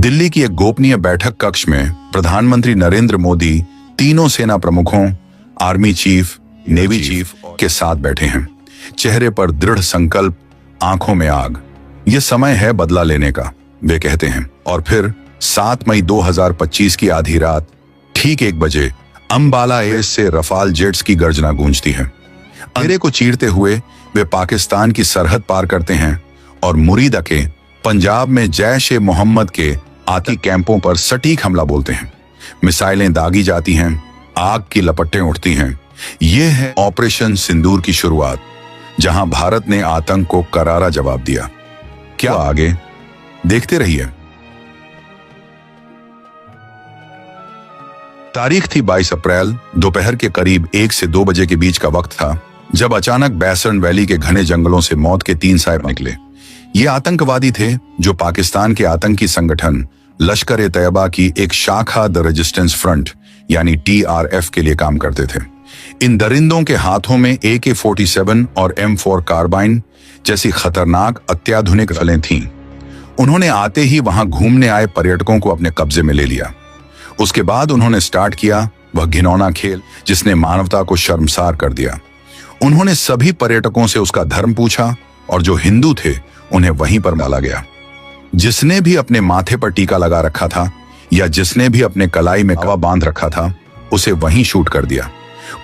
दिल्ली की एक गोपनीय बैठक कक्ष में प्रधानमंत्री नरेंद्र मोदी तीनों सेना प्रमुखों, आर्मी चीफ, नेवी चीफ के साथ बैठे हैं। चेहरे पर दृढ़ संकल्प, आंखों में आग। ये समय है बदला लेने का, वे कहते हैं। और फिर 7 मई 2025 की आधी रात ठीक 1 बजे अंबाला एयरबेस से रफाल जेट्स की गर्जना गूंजती है। अंधेरे को चीरते हुए वे पाकिस्तान की सरहद पार करते हैं और मुरीदा के पंजाब में जैश-ए-मोहम्मद के आतंकी कैंपों पर सटीक हमला बोलते हैं। मिसाइलें दागी जाती हैं, आग की लपटें उठती हैं। यह है ऑपरेशन सिंदूर की शुरुआत, जहां भारत ने आतंक को करारा जवाब दिया। क्या आगे? देखते रहिए। तारीख थी 22 अप्रैल। दोपहर के करीब 1 से 2 बजे के बीच का वक्त था, जब अचानक बैसर्न वैली के घने जंगलों से मौत के 3 साहिब निकले। ये आतंकवादी थे जो पाकिस्तान के आतंकी संगठन लश्कर-ए-तैयबा की एक शाखा द रेजिस्टेंस फ्रंट यानी TRF के लिए काम करते थे। इन दरिंदों के हाथों में AK-47 और M4 कार्बाइन जैसी खतरनाक अत्याधुनिक रफलें थीं। उन्होंने आते ही वहां घूमने आए पर्यटकों को अपने कब्जे में ले लिया। उसके बाद उन्होंने स्टार्ट किया वह घिनौना खेल जिसने मानवता को शर्मसार कर दिया। उन्होंने सभी पर्यटकों से उसका धर्म पूछा और जो हिंदू थे उन्हें वहीं पर मारा गया। जिसने भी अपने माथे पर टीका लगा रखा था या जिसने भी अपने कलाई में कवा बांध रखा था, उसे वहीं शूट कर दिया।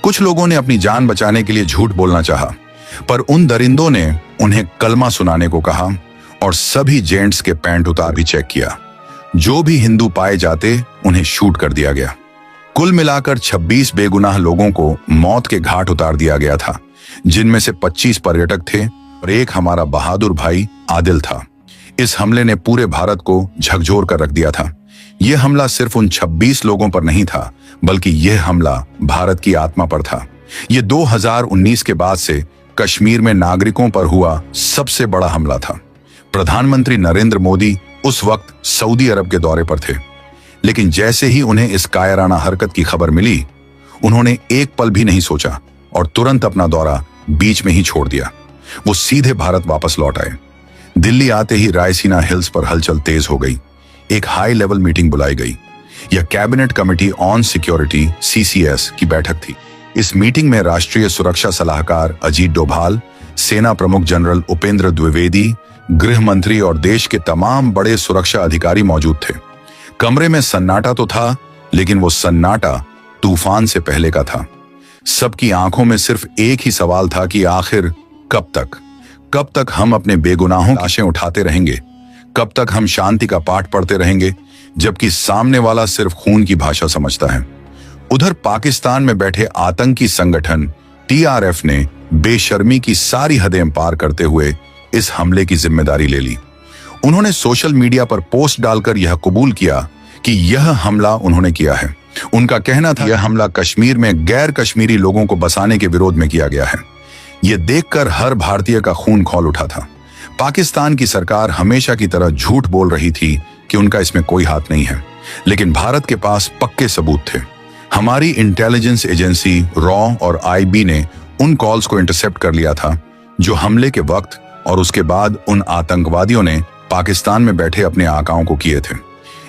कुछ लोगों ने अपनी जान बचाने के लिए झूठ बोलना चाहा, पर उन दरिंदों ने उन्हें कलमा सुनाने को कहा और सभी जेंट्स के पैंट उतार भी चेक किया। जो भी हिंदू पाए जाते उन्हें शूट कर दिया गया। कुल मिलाकर 26 बेगुनाह लोगों को मौत के घाट उतार दिया गया था, जिनमें से 25 पर्यटक थे और एक हमारा बहादुर भाई आदिल था। इस हमले ने पूरे भारत को झकझोर कर रख दिया था। यह हमला सिर्फ उन 26 लोगों पर नहीं था, बल्कि यह हमला भारत की आत्मा पर था। यह 2019 के बाद से कश्मीर में नागरिकों पर हुआ सबसे बड़ा हमला था। प्रधानमंत्री नरेंद्र मोदी उस वक्त सऊदी अरब के दौरे पर थे, लेकिन जैसे ही उन्हें इस कायराना हरकत की खबर मिली, उन्होंने एक पल भी नहीं सोचा और तुरंत अपना दौरा बीच में ही छोड़ दिया। वो सीधे भारत वापस लौट आए। दिल्ली आते ही रायसीना हिल्स पर हलचल तेज हो गई। एक हाई लेवल मीटिंग बुलाई गई। यह cabinet committee on security CCS की बैठक थी। इस मीटिंग में राष्ट्रीय सुरक्षा सलाहकार अजीत डोभाल, सेना प्रमुख जनरल उपेंद्र द्विवेदी, गृह मंत्री और देश के तमाम बड़े सुरक्षा अधिकारी मौजूद थे। कमरे में सन्नाटा तो था, लेकिन वो सन्नाटा तूफान से पहले का था। सबकी आंखों में सिर्फ एक ही सवाल था कि आखिर कब तक हम अपने बेगुनाहों की लाशें उठाते रहेंगे? कब तक हम शांति का पाठ पढ़ते रहेंगे, जबकि सामने वाला सिर्फ खून की भाषा समझता है? उधर पाकिस्तान में बैठे आतंकी संगठन TRF ने बेशर्मी की सारी हदें पार करते हुए इस हमले की जिम्मेदारी ले ली। उन्होंने सोशल मीडिया पर पोस्ट डालकर यह कबूल किया कि यह हमला उन्होंने किया है। उनका कहना था यह हमला कश्मीर में गैर कश्मीरी लोगों को बसाने के विरोध में किया गया है। यह देखकर हर भारतीय का खून खौल उठा था। पाकिस्तान की सरकार हमेशा की तरह झूठ बोल रही थी कि उनका इसमें कोई हाथ नहीं है, लेकिन भारत के पास पक्के सबूत थे। हमारी इंटेलिजेंस एजेंसी रॉ और IB ने उन कॉल्स को इंटरसेप्ट कर लिया था जो हमले के वक्त और उसके बाद उन आतंकवादियों ने पाकिस्तान में बैठे अपने आकाओं को किए थे।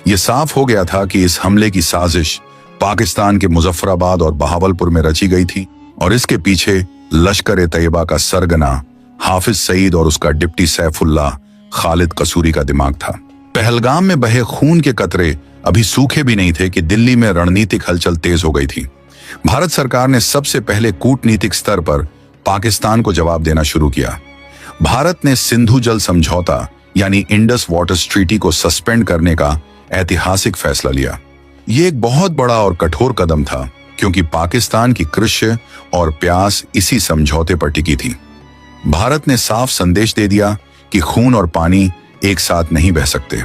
यह साफ हो गया था कि इस हमले की साजिश पाकिस्तान के मुजफ्फराबाद और बहावलपुर में रची गई थी और इसके पीछे लश्कर-ए-तैयबा का सरगना हाफिज सईद और उसका डिप्टी सैफुल्लाह खालिद कसूरी का दिमाग था। पहलगाम में बहे खून के कतरे अभी सूखे भी नहीं थे कि दिल्ली में रणनीतिक हलचल तेज हो गई थी। भारत सरकार ने सबसे पहले कूटनीतिक स्तर पर पाकिस्तान को जवाब देना शुरू किया। भारत ने सिंधु जल समझौता यानी इंडस वाटर्स ट्रीटी को सस्पेंड करने का ऐतिहासिक फैसला लिया। ये एक बहुत बड़ा और कठोर कदम था, क्योंकि पाकिस्तान की कृषि और प्यास इसी समझौते पर टिकी थी। भारत ने साफ संदेश दे दिया कि खून और पानी एक साथ नहीं बह सकते।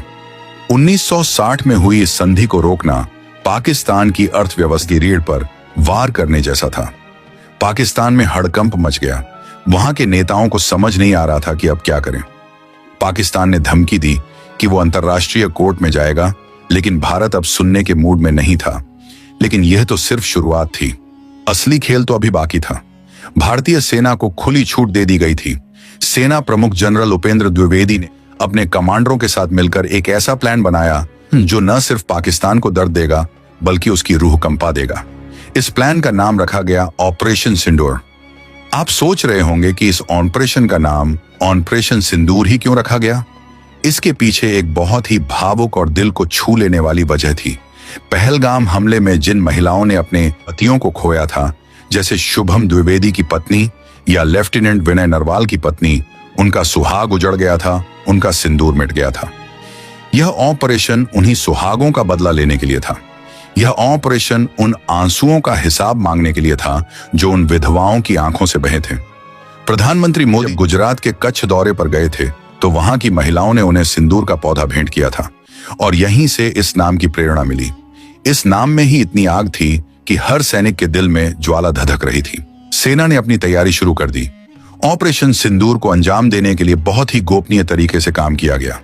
1960 में हुई इस संधि को रोकना पाकिस्तान की अर्थव्यवस्था की रीढ़ पर वार करने जैसा था। पाकिस्तान में हड़कंप मच गया। वहां के नेताओं को समझ नहीं आ रहा था कि अब क्या करें। पाकिस्तान ने धमकी दी कि वो अंतर्राष्ट्रीय कोर्ट में जाएगा, लेकिन भारत अब सुनने के मूड में नहीं था। लेकिन यह तो सिर्फ शुरुआत थी, असली खेल तो अभी बाकी था। भारतीय सेना को खुली छूट दे दी गई थी। सेना प्रमुख जनरल उपेंद्र द्विवेदी ने अपने कमांडरों के साथ मिलकर एक ऐसा प्लान बनाया जो न सिर्फ पाकिस्तान को दर्द देगा बल्कि उसकी रूह कंपा देगा। इस प्लान का नाम रखा गया ऑपरेशन सिंदूर। आप सोच रहे होंगे कि इस ऑपरेशन का नाम ऑपरेशन सिंदूर ही क्यों रखा गया। इसके पीछे एक बहुत ही भावुक और दिल को छू लेने वाली वजह थी। पहलगाम हमले में जिन महिलाओं ने अपने पतियों को खोया था, जैसे शुभम द्विवेदी की पत्नी या लेफ्टिनेंट विनय नरवाल की पत्नी, उनका सुहाग उजड़ गया था, उनका सिंदूर मिट गया था। यह ऑपरेशन उन्हीं सुहागों का बदला लेने के लिए था। यह ऑपरेशन उन आंसुओं का हिसाब मांगने के लिए था जो उन विधवाओं की आंखों से बहे थे। प्रधानमंत्री मोदी गुजरात के कच्छ दौरे पर गए थे तो वहां की महिलाओं ने उन्हें सिंदूर का पौधा भेंट किया था और यहीं से इस नाम की प्रेरणा मिली। इस नाम में ही इतनी आग थी कि हर सैनिक के दिल में ज्वाला धधक रही थी। सेना ने अपनी तैयारी शुरू कर दी। ऑपरेशन सिंदूर को अंजाम देने के लिए बहुत ही गोपनीय तरीके से काम किया गया।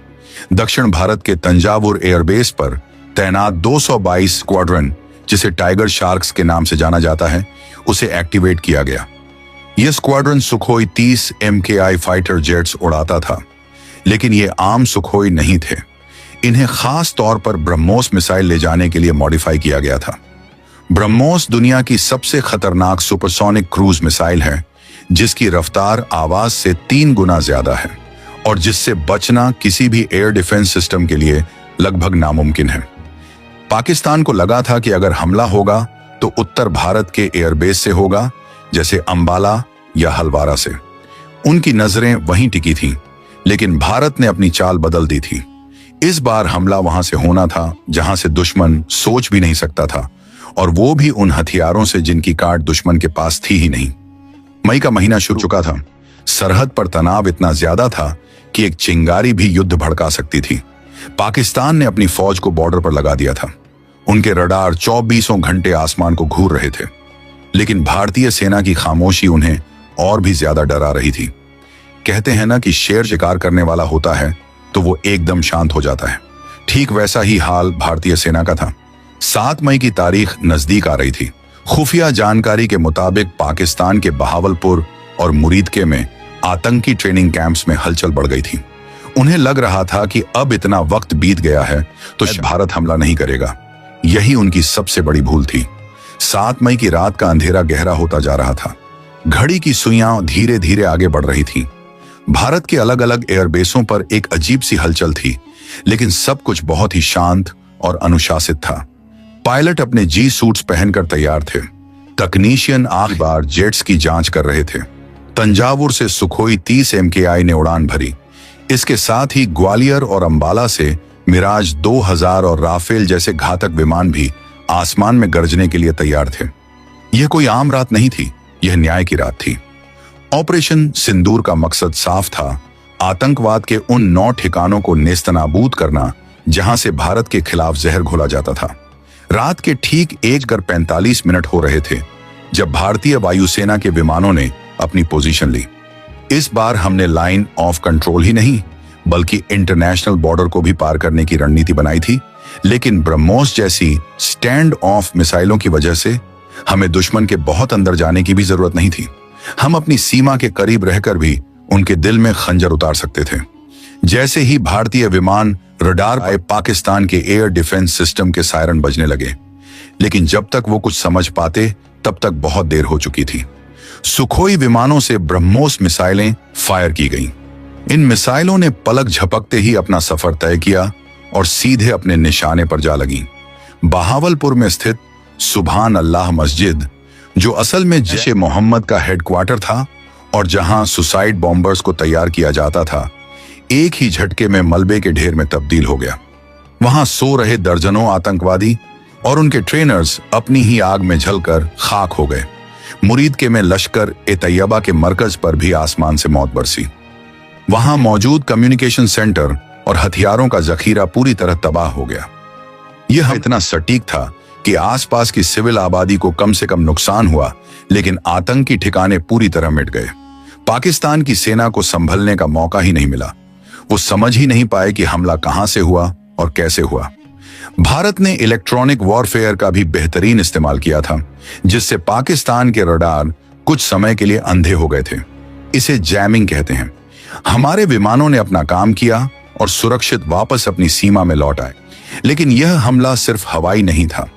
दक्षिण भारत के तंजावुर एयरबेस पर तैनात 222 स्क्वाड्रन, जिसे टाइगर शार्क्स के नाम से जाना जाता है, उसे एक्टिवेट किया गया। यह squadron Sukhoi 30 MKI fighter jets उड़ाता था, लेकिन ये आम सुखोई नहीं थे। इन्हें खास तौर पर ब्रह्मोस मिसाइल ले जाने के लिए मॉडिफाई किया गया था। ब्रह्मोस दुनिया की सबसे खतरनाक सुपरसोनिक क्रूज मिसाइल है, जिसकी रफ्तार आवाज से 3 गुना ज्यादा है और जिससे बचना किसी भी एयर डिफेंस सिस्टम के लिए लगभग नामुमकिन है। पाकिस्तान को लगा था कि अगर हमला होगा तो उत्तर भारत के एयरबेस से होगा, जैसे अंबाला या हलवारा से। उनकी नजरें वहीं टिकी थीं, लेकिन भारत ने अपनी चाल बदल दी थी। इस बार हमला वहां से होना था जहां से दुश्मन सोच भी नहीं सकता था, और वो भी उन हथियारों से जिनकी काट दुश्मन के पास थी ही नहीं। मई का महीना शुरू चुका था। सरहद पर तनाव इतना ज्यादा था कि एक चिंगारी भी युद्ध भड़का सकती थी। पाकिस्तान ने अपनी फौज को बॉर्डर पर लगा दिया था। उनके रडार 24 घंटे आसमान को घूर रहे थे, लेकिन भारतीय सेना की खामोशी उन्हें और भी ज्यादा डरा रही थी। कहते हैं ना कि शेर शिकार करने वाला होता है तो वो एकदम शांत हो जाता है। ठीक वैसा ही हाल भारतीय सेना का था। 7 मई की तारीख नजदीक आ रही थी। खुफिया जानकारी के मुताबिक पाकिस्तान के बहावलपुर और मुरीदके में आतंकी ट्रेनिंग कैंप्स में हलचल बढ़ गई थी। उन्हें लग रहा था कि अब इतना वक्त बीत गया है तो भारत हमला नहीं करेगा। यही उनकी सबसे बड़ी भूल थी। 7 मई की रात का अंधेरा गहरा होता जा रहा था। घड़ी की सुइयां धीरे धीरे आगे बढ़ रही थी। भारत के अलग अलग एयरबेसों पर एक अजीब सी हलचल थी, लेकिन सब कुछ बहुत ही शांत और अनुशासित था। पायलट अपने जी सूट्स पहनकर तैयार थे। तकनीशियन आखिरी बार जेट्स की जांच कर रहे थे। तंजावुर से सुखोई 30 MKI ने उड़ान भरी। इसके साथ ही ग्वालियर और अंबाला से मिराज 2000 और राफेल जैसे घातक विमान भी आसमान में गरजने के लिए तैयार थे। यह कोई आम रात नहीं थी, यह न्याय की रात थी। ऑपरेशन सिंदूर का मकसद साफ था, आतंकवाद के उन 9 ठिकानों को नेस्तनाबूद करना जहां से भारत के खिलाफ जहर घोला जाता था। रात के ठीक 1:45 हो रहे थे जब भारतीय वायुसेना के विमानों ने अपनी पोजीशन ली। इस बार हमने लाइन ऑफ कंट्रोल ही नहीं बल्कि इंटरनेशनल बॉर्डर को भी पार करने की रणनीति बनाई थी, लेकिन ब्रह्मोस जैसी स्टैंड ऑफ मिसाइलों की वजह से हमें दुश्मन के बहुत अंदर जाने की भी जरूरत नहीं थी। हम अपनी सीमा के करीब रहकर भी उनके दिल में खंजर उतार सकते थे। जैसे ही भारतीय विमान रडार पर पाकिस्तान के एयर डिफेंस सिस्टम के सायरन बजने लगे, लेकिन जब तक वो कुछ समझ पाते तब तक बहुत देर हो चुकी थी। सुखोई विमानों से ब्रह्मोस मिसाइलें फायर की गईं। इन मिसाइलों ने पलक झपकते ही अपना सफर तय किया और सीधे अपने निशाने पर जा लगीं। बहावलपुर में स्थित सुभान अल्लाह मस्जिद, जो असल में जैश मोहम्मद का हेडक्वार्टर था और जहां सुसाइड बॉम्बर्स को तैयार किया जाता था, एक ही झटके में मलबे के ढेर में तब्दील हो गया। वहां सो रहे दर्जनों आतंकवादी और उनके ट्रेनर्स अपनी ही आग में जलकर खाक हो गए। मुरीदके में लश्कर ए तैयबा के मरकज पर भी आसमान से मौत बरसी। वहां मौजूद कम्युनिकेशन सेंटर और हथियारों का जखीरा पूरी तरह तबाह हो गया। यह इतना सटीक था कि आसपास की सिविल आबादी को कम से कम नुकसान हुआ, लेकिन आतंकी ठिकाने पूरी तरह मिट गए। पाकिस्तान की सेना को संभलने का मौका ही नहीं मिला। वो समझ ही नहीं पाए कि हमला कहां से हुआ और कैसे हुआ। भारत ने इलेक्ट्रॉनिक वॉरफेयर का भी बेहतरीन इस्तेमाल किया था, जिससे पाकिस्तान के रडार कुछ समय के लिए अंधे हो गए थे। इसे जैमिंग कहते हैं। हमारे विमानों ने अपना काम किया और सुरक्षित वापस अपनी सीमा में लौट आए, लेकिन यह हमला सिर्फ हवाई नहीं था।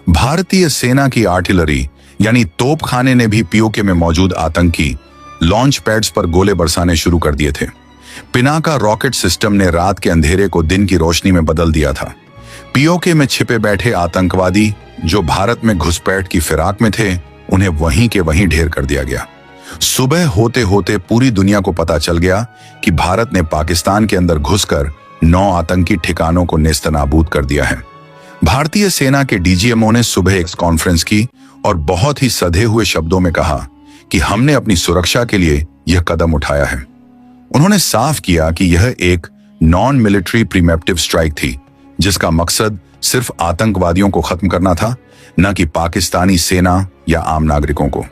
भारतीय सेना की आर्टिलरी यानी तोपखाने ने भी पीओके में मौजूद आतंकी लॉन्च पैड्स पर गोले बरसाने शुरू कर दिए थे। पिनाका रॉकेट सिस्टम ने रात के अंधेरे को दिन की रोशनी में बदल दिया था। पीओके में छिपे बैठे आतंकवादी जो भारत में घुसपैठ की फिराक में थे, उन्हें वहीं के वहीं ढेर कर दिया गया। सुबह होते होते पूरी दुनिया को पता चल गया कि भारत ने पाकिस्तान के अंदर घुसकर 9 आतंकी ठिकानों को नेस्तनाबूद कर दिया है। भारतीय सेना के डीजीएमओ ने सुबह एक कॉन्फ्रेंस की और बहुत ही सधे हुए शब्दों में कहा कि हमने अपनी सुरक्षा के लिए यह कदम उठाया है। उन्होंने साफ किया कि यह एक नॉन मिलिट्री प्रीमेप्टिव स्ट्राइक थी, जिसका मकसद सिर्फ आतंकवादियों को खत्म करना था, न कि पाकिस्तानी सेना या आम नागरिकों को।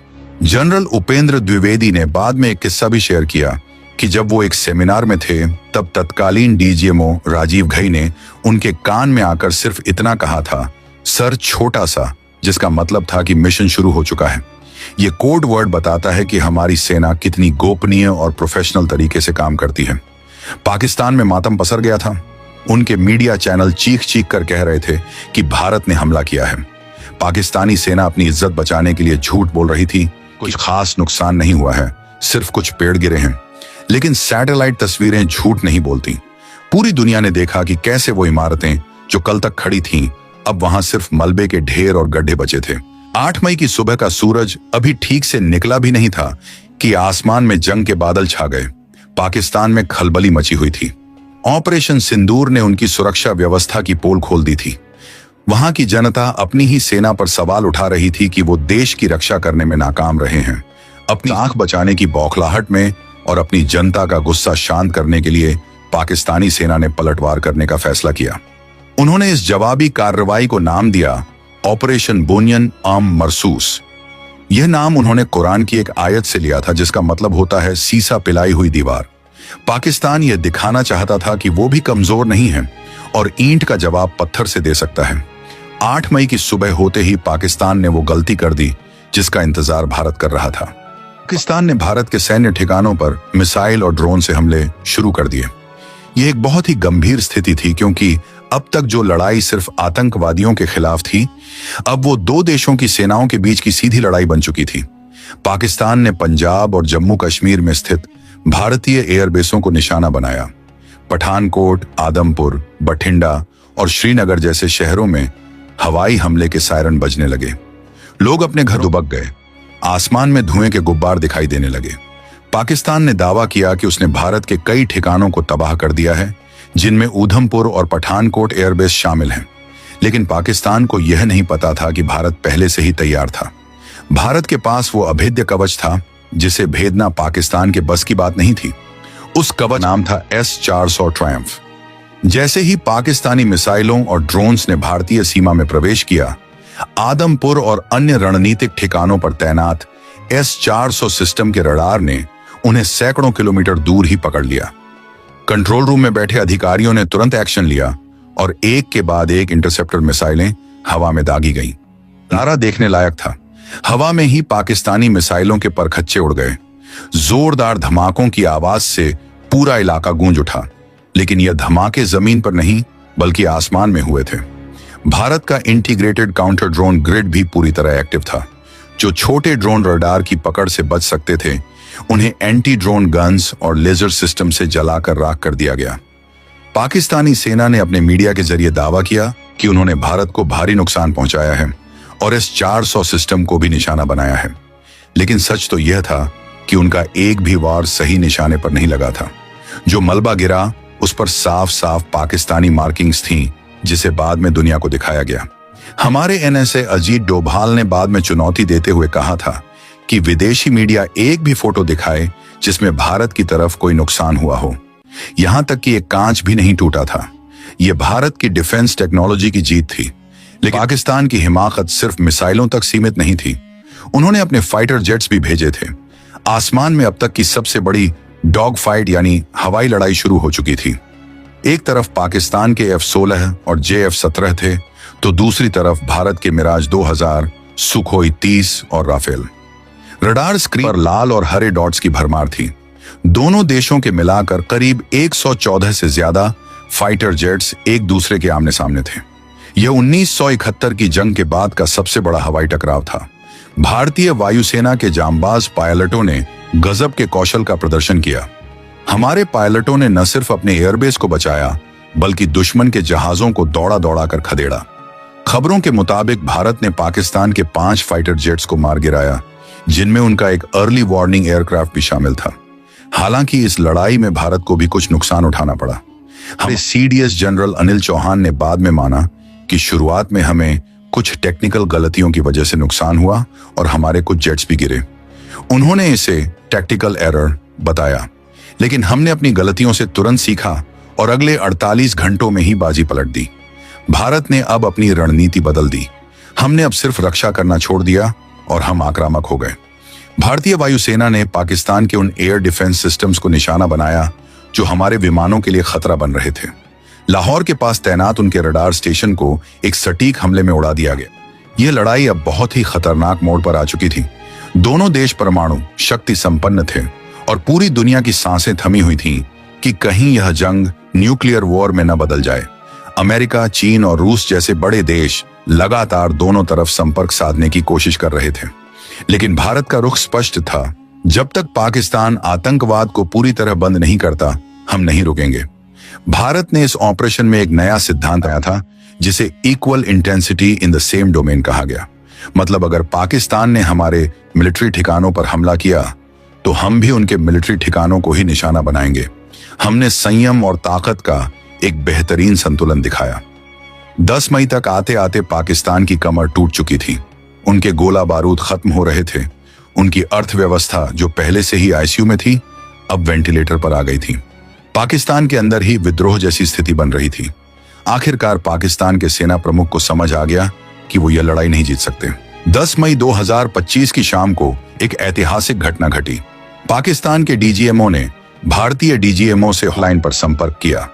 जनरल उपेंद्र द्विवेदी ने बाद में एक किस्सा भी शेयर किया कि जब वो एक सेमिनार में थे, तब तत्कालीन डीजीएमओ राजीव घई ने उनके कान में आकर सिर्फ इतना कहा था, सर छोटा सा, जिसका मतलब था कि मिशन शुरू हो चुका है। ये कोड वर्ड बताता है कि हमारी सेना कितनी गोपनीय और प्रोफेशनल तरीके से काम करती है। पाकिस्तान में मातम पसर गया था। उनके मीडिया चैनल चीख चीख कर कह रहे थे कि भारत ने हमला किया है। पाकिस्तानी सेना अपनी इज्जत बचाने के लिए झूठ बोल रही थी। कुछ खास नुकसान नहीं हुआ है, सिर्फ कुछ पेड़ गिरे हैं। लेकिन सैटेलाइट तस्वीरें झूठ नहीं बोलती। पूरी दुनिया ने देखा कि कैसे वो इमारतें जो कल तक खड़ी थीं, अब वहां सिर्फ मलबे के ढेर और गड्ढे बचे थे। 8 मई की सुबह का सूरज अभी ठीक से निकला भी नहीं था कि आसमान में जंग के बादल छा गए। पाकिस्तान में खलबली मची हुई थी। ऑपरेशन सिंदूर ने उनकी सुरक्षा व्यवस्था की पोल खोल दी थी। वहां की जनता अपनी ही सेना पर सवाल उठा रही थी कि वो देश की रक्षा करने में नाकाम रहे हैं। अपनी आंख बचाने की बौखलाहट में और अपनी जनता का गुस्सा शांत करने के लिए पाकिस्तानी सेना ने पलटवार करने का फैसला किया। उन्होंने इस जवाबी कार्रवाई को नाम दिया ऑपरेशन बुनियन आम मरसूस। यह नाम उन्होंने कुरान की एक आयत से लिया था, जिसका मतलब होता है सीसा पिलाई हुई दीवार। पाकिस्तान यह दिखाना चाहता था कि वो भी कमजोर नहीं है और ईंट का जवाब पत्थर से दे सकता है। 8 मई की सुबह होते ही पाकिस्तान ने वो गलती कर दी जिसका इंतजार भारत कर रहा था। पाकिस्तान ने भारत के सैन्य ठिकानों पर मिसाइल और ड्रोन से हमले शुरू कर दिए। यह एक बहुत ही गंभीर स्थिति थी, क्योंकि अब तक जो लड़ाई सिर्फ आतंकवादियों के खिलाफ थी, अब वो 2 देशों की सेनाओं के बीच की सीधी लड़ाई बन चुकी थी। पाकिस्तान ने पंजाब और जम्मू कश्मीर में स्थित भारतीय एयरबेसों को निशाना बनाया। पठानकोट, आदमपुर, बठिंडा और श्रीनगर जैसे शहरों में हवाई हमले के सायरन बजने लगे। लोग अपने घर दुबक गए। आसमान में धुएं के गुब्बार दिखाई देने लगे। पाकिस्तान ने दावा किया कि उसने भारत के कई ठिकानों को तबाह कर दिया है, जिनमें ऊधमपुर और पठानकोट एयरबेस शामिल हैं। लेकिन पाकिस्तान को यह नहीं पता था कि भारत पहले से ही तैयार था। भारत के पास वो अभेद्य कवच था जिसे भेदना पाकिस्तान के बस की बात नहीं थी। उस कवच नाम था S-400 ट्रायम्फ। जैसे ही पाकिस्तानी मिसाइलों और ड्रोन्स ने भारतीय सीमा में प्रवेश किया, आदमपुर और अन्य रणनीतिक ठिकानों पर तैनात S-400 सिस्टम के रडार ने उन्हें सैकड़ों किलोमीटर दूर ही पकड़ लिया। कंट्रोल रूम में बैठे अधिकारियों ने तुरंत एक्शन लिया और एक के बाद एक इंटरसेप्टर मिसाइलें हवा में दागी गईं। नारा देखने लायक था। हवा में ही पाकिस्तानी मिसाइलों के परखच्चे उड़ गए। जोरदार धमाकों की आवाज से पूरा इलाका गूंज उठा। लेकिन यह धमाके जमीन पर नहीं बल्कि आसमान में हुए थे। भारत का इंटीग्रेटेड काउंटर ड्रोन ग्रिड भी पूरी तरह एक्टिव था। जो छोटे ड्रोन रडार की पकड़ से बच सकते थे, उन्हें एंटी ड्रोन गन्स और लेजर सिस्टम से जलाकर राख कर दिया गया। पाकिस्तानी सेना ने अपने मीडिया के जरिए दावा किया कि उन्होंने भारत को भारी नुकसान पहुंचाया है और S-400 सिस्टम को भी निशाना बनाया है। लेकिन सच तो यह था कि उनका एक भी वार सही निशाने पर नहीं लगा था। जो मलबा गिरा उस पर साफ साफ पाकिस्तानी मार्किंग्स थीं, जिसे बाद में दुनिया को दिखाया गया। हमारे NSA अजीत डोभाल ने बाद में चुनौती देते हुए कहा था कि विदेशी मीडिया एक भी फोटो दिखाए जिसमें भारत की तरफ कोई नुकसान हुआ हो। यहां तक कि एक कांच भी नहीं टूटा था। यह भारत की डिफेंस टेक्नोलॉजी की जीत थी। लेकिन पाकिस्तान की हिमाकत सिर्फ मिसाइलों तक सीमित नहीं थी। उन्होंने अपने फाइटर जेट्स भी भेजे थे। आसमान में अब तक की सबसे बड़ी डॉग फाइट यानी हवाई लड़ाई शुरू हो चुकी थी। एक तरफ पाकिस्तान के F-16 और JF-17 थे, तो दूसरी तरफ भारत के मिराज 2000, सुखोई 30 और राफेल। रडार स्क्रीन पर लाल और हरे डॉट्स की भरमार थी। दोनों देशों के मिलाकर करीब 114 से ज्यादा फाइटर जेट्स एक दूसरे के आमने सामने थे। यह 1971 की जंग के बाद का सबसे बड़ा हवाई टकराव था। भारतीय वायुसेना के जांबाज पायलटों ने गजब के कौशल का प्रदर्शन किया। हमारे पायलटों ने न सिर्फ अपने एयरबेस को बचाया, बल्कि दुश्मन के जहाजों को दौड़ा दौड़ा कर खदेड़ा। खबरों के मुताबिक भारत ने पाकिस्तान के 5 फाइटर जेट्स को मार गिराया, जिनमें उनका एक अर्ली वार्निंग एयरक्राफ्ट भी शामिल था। हालांकि इस लड़ाई में भारत को भी कुछ नुकसान उठाना पड़ा। हमारे सीडीएस जनरल अनिल चौहान ने बाद में माना कि शुरुआत में हमें कुछ टेक्निकल गलतियों की वजह से नुकसान हुआ और हमारे कुछ जेट्स भी गिरे। उन्होंने इसे टैक्टिकल एरर बताया, लेकिन हमने अपनी गलतियों से तुरंत सीखा और अगले 48 घंटों में ही बाजी पलट दी। भारत ने अब अपनी रणनीति बदल दी। हमने अब सिर्फ रक्षा करना छोड़ दिया और हम आक्रामक हो गए। भारतीय वायुसेना ने पाकिस्तान के उन एयर डिफेंस सिस्टम्स को निशाना बनाया जो हमारे विमानों के लिए खतरा बन रहे थे। लाहौर के पास तैनात उनके रडार स्टेशन को एक सटीक हमले में उड़ा दिया गया। यह लड़ाई अब बहुत ही खतरनाक मोड़ पर आ चुकी थी। दोनों देश परमाणु शक्ति संपन्न थे और पूरी दुनिया की सांसें थमी हुई थीं कि कहीं यह जंग न्यूक्लियर वॉर में न बदल जाए। अमेरिका, चीन और रूस जैसे बड़े देश लगातार दोनों तरफ संपर्क साधने की कोशिश कर रहे थे, लेकिन भारत का रुख स्पष्ट था। जब तक पाकिस्तान आतंकवाद को पूरी तरह बंद नहीं करता, हम नहीं रुकेंगे। भारत ने इस ऑपरेशन में एक नया सिद्धांत आया था, जिसे equal intensity in the same domain कहा गया। मतलब अगर पाकिस्तान ने हमारे मिलिट्री ठिकानों पर हमला किया, तो हम भी उनके मिलिट्री ठिकानों को ही निशाना बनाएंगे। हमने संयम और ताकत का एक बेहतरीन संतुलन दिखाया। 10 मई तक आते आते पाकिस्तान की कमर टूट चुकी थी। उनके गोला बारूद खत्म हो रहे थे। उनकी अर्थव्यवस्था जो पहले से ही आईसीयू में थी, अब वेंटिलेटर पर आ गई थी। पाकिस्तान के अंदर ही विद्रोह जैसी स्थिति बन रही थी। आखिरकार पाकिस्तान के सेना प्रमुख को समझ आ गया कि वो यह लड़ाई नहीं जीत सकते। 10 मई 2025 की शाम को एक ऐतिहासिक घटना घटी। पाकिस्तान के डीजीएमओ ने भारतीय डीजीएमओ से लाइन पर संपर्क किया।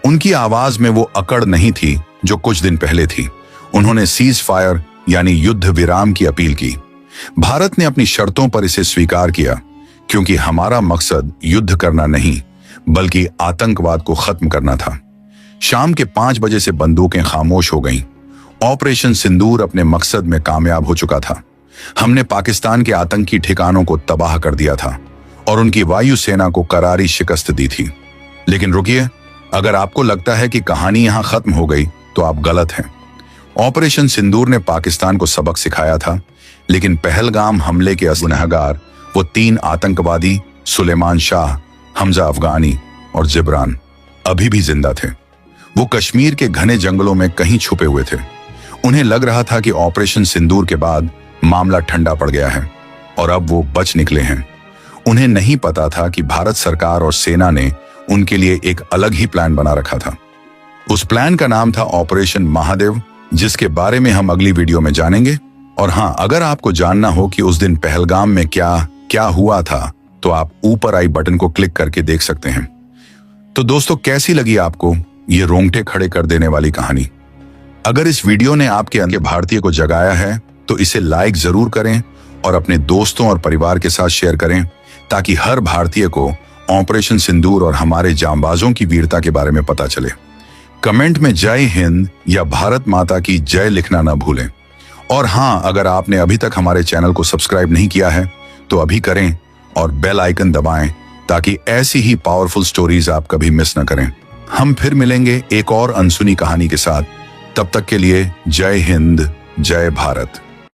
उनकी आवाज में वो अकड़ नहीं थी जो कुछ दिन पहले थी। उन्होंने सीज फायर यानी युद्ध विराम की अपील की। भारत ने अपनी शर्तों पर इसे स्वीकार किया, क्योंकि हमारा मकसद युद्ध करना नहीं, बल्कि आतंकवाद को खत्म करना था। शाम के 5 बजे से बंदूकें खामोश हो गईं। ऑपरेशन सिंदूर अपने मकसद में कामयाब हो चुका था। हमने पाकिस्तान के आतंकी ठिकानों को तबाह कर दिया था और उनकी वायुसेना को करारी शिकस्त दी थी। लेकिन रुकिए, अगर आपको लगता है कि कहानी यहां खत्म हो गई, तो आप गलत हैं। ऑपरेशन सिंदूर ने पाकिस्तान को सबक सिखाया था, लेकिन पहलगाम हमले के गुनहगार वो 3 आतंकवादी सुलेमान शाह, हमजा अफगानी और जिब्रान अभी भी जिंदा थे। वो कश्मीर के घने जंगलों में कहीं छुपे हुए थे। उन्हें लग रहा था कि ऑपरेशन सिंदूर के बाद मामला ठंडा पड़ गया है और अब वो बच निकले हैं। उन्हें नहीं पता था कि भारत सरकार और सेना ने उनके लिए एक अलग ही प्लान बना रखा था। उस प्लान का नाम था ऑपरेशन महादेव, जिसके बारे में हम अगली वीडियो में जानेंगे। और हाँ, अगर आपको जानना हो कि उस दिन पहलगाम में क्या क्या हुआ था, तो आप ऊपर आई बटन को क्लिक करके देख सकते हैं। तो दोस्तों, कैसी लगी आपको ये रोंगटे खड़े कर देने वाली कहानी? अगर इस वीडियो ने आपके अंदर भारतीय को जगाया है, तो इसे लाइक जरूर करें और अपने दोस्तों और परिवार के साथ शेयर करें, ताकि हर भारतीय को ऑपरेशन सिंदूर और हमारे जांबाजों की वीरता के बारे में पता चले। कमेंट में जय हिंद या भारत माता की जय लिखना ना भूलें। और हाँ, अगर आपने अभी तक हमारे चैनल को सब्सक्राइब नहीं किया है, तो अभी करें और बेल आइकन दबाएं, ताकि ऐसी ही पावरफुल स्टोरीज आप कभी मिस न करें। हम फिर मिलेंगे एक और अनसुनी कहानी के साथ। तब तक के लिए जय हिंद, जय भारत।